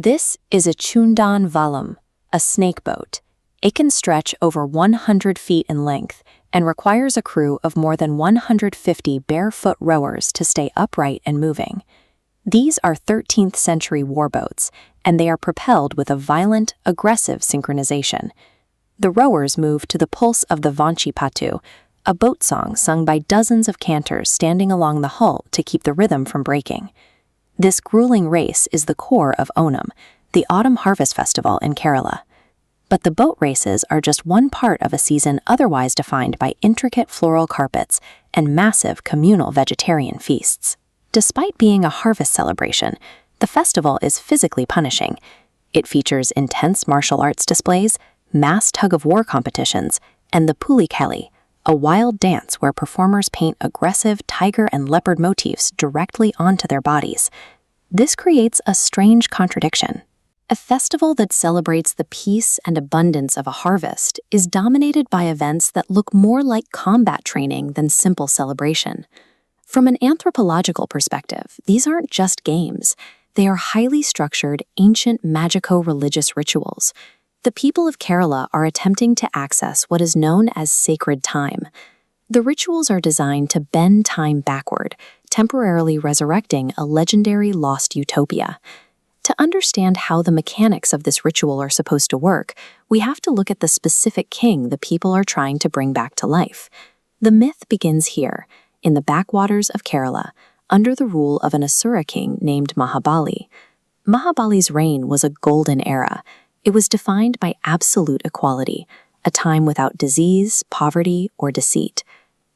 This is a Chundan Vallam, a snake boat. It can stretch over 100 feet in length and requires a crew of more than 150 barefoot rowers to stay upright and moving. These are 13th century warboats, and they are propelled with a violent, aggressive synchronization. The rowers move to the pulse of the Vanchipattu, a boat song sung by dozens of cantors standing along the hull to keep the rhythm from breaking. This grueling race is the core of Onam, the autumn harvest festival in Kerala. But the boat races are just one part of a season otherwise defined by intricate floral carpets and massive communal vegetarian feasts. Despite being a harvest celebration, the festival is physically punishing. It features intense martial arts displays, mass tug-of-war competitions, and the Pookalam, a wild dance where performers paint aggressive tiger and leopard motifs directly onto their bodies. This creates a strange contradiction. A festival that celebrates the peace and abundance of a harvest is dominated by events that look more like combat training than simple celebration. From an anthropological perspective, these aren't just games. They are highly structured, ancient magico-religious rituals. The people of Kerala are attempting to access what is known as sacred time. The rituals are designed to bend time backward, temporarily resurrecting a legendary lost utopia. To understand how the mechanics of this ritual are supposed to work, we have to look at the specific king the people are trying to bring back to life. The myth begins here, in the backwaters of Kerala, under the rule of an Asura king named Mahabali. Mahabali's reign was a golden era. It was defined by absolute equality, a time without disease, poverty, or deceit.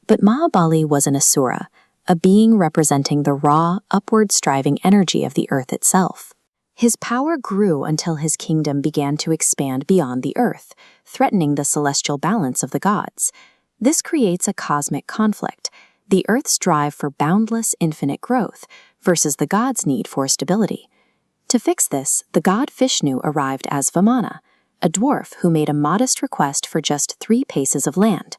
But Mahabali was an Asura, a being representing the raw, upward-striving energy of the earth itself. His power grew until his kingdom began to expand beyond the earth, threatening the celestial balance of the gods. This creates a cosmic conflict, the earth's drive for boundless, infinite growth versus the gods' need for stability. To fix this, the god Vishnu arrived as Vamana, a dwarf who made a modest request for just 3 paces of land.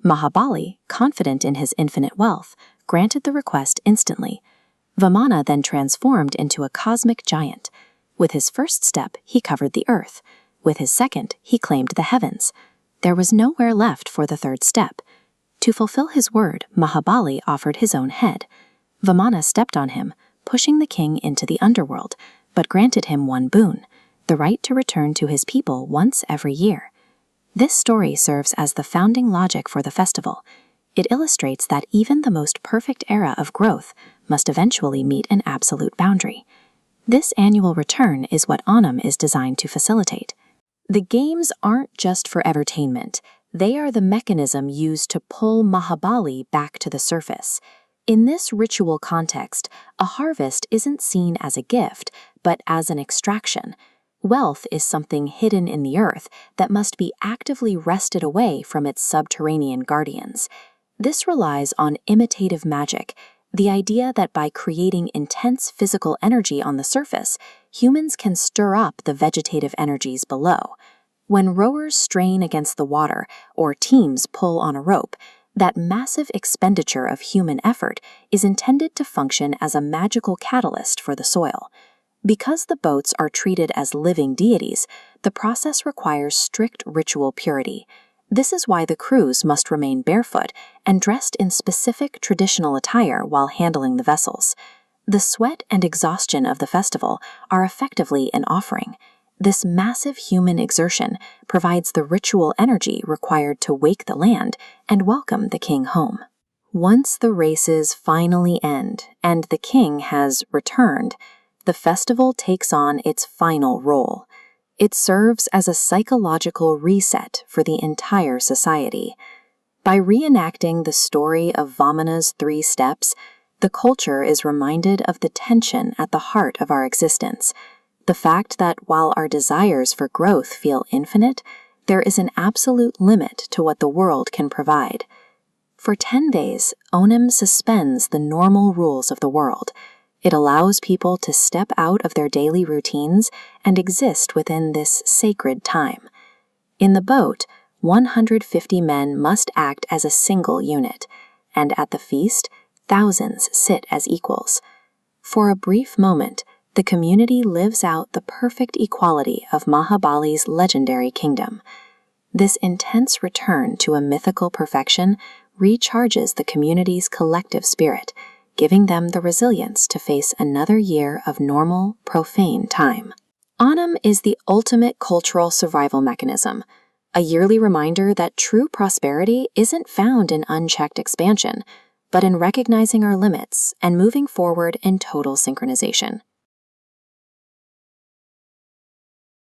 Mahabali, confident in his infinite wealth, granted the request instantly. Vamana then transformed into a cosmic giant. With his first step, he covered the earth. With his second, he claimed the heavens. There was nowhere left for the third step. To fulfill his word, Mahabali offered his own head. Vamana stepped on him, pushing the king into the underworld, but granted him one boon, the right to return to his people once every year. This story serves as the founding logic for the festival. It illustrates that even the most perfect era of growth must eventually meet an absolute boundary. This annual return is what Onam is designed to facilitate. The games aren't just for entertainment. They are the mechanism used to pull Mahabali back to the surface. In this ritual context, a harvest isn't seen as a gift, but as an extraction. Wealth is something hidden in the earth that must be actively wrested away from its subterranean guardians. This relies on imitative magic, the idea that by creating intense physical energy on the surface, humans can stir up the vegetative energies below. When rowers strain against the water or teams pull on a rope, that massive expenditure of human effort is intended to function as a magical catalyst for the soil. Because the boats are treated as living deities, the process requires strict ritual purity. This is why the crews must remain barefoot and dressed in specific traditional attire while handling the vessels. The sweat and exhaustion of the festival are effectively an offering. This massive human exertion provides the ritual energy required to wake the land and welcome the king home. Once the races finally end and the king has returned, the festival takes on its final role. It serves as a psychological reset for the entire society. By reenacting the story of Vamana's 3 steps, the culture is reminded of the tension at the heart of our existence. The fact that while our desires for growth feel infinite, there is an absolute limit to what the world can provide. For 10 days, Onam suspends the normal rules of the world. It allows people to step out of their daily routines and exist within this sacred time. In the boat, 150 men must act as a single unit, and at the feast, thousands sit as equals. For a brief moment, the community lives out the perfect equality of Mahabali's legendary kingdom. This intense return to a mythical perfection recharges the community's collective spirit, giving them the resilience to face another year of normal, profane time. Onam is the ultimate cultural survival mechanism, a yearly reminder that true prosperity isn't found in unchecked expansion, but in recognizing our limits and moving forward in total synchronization.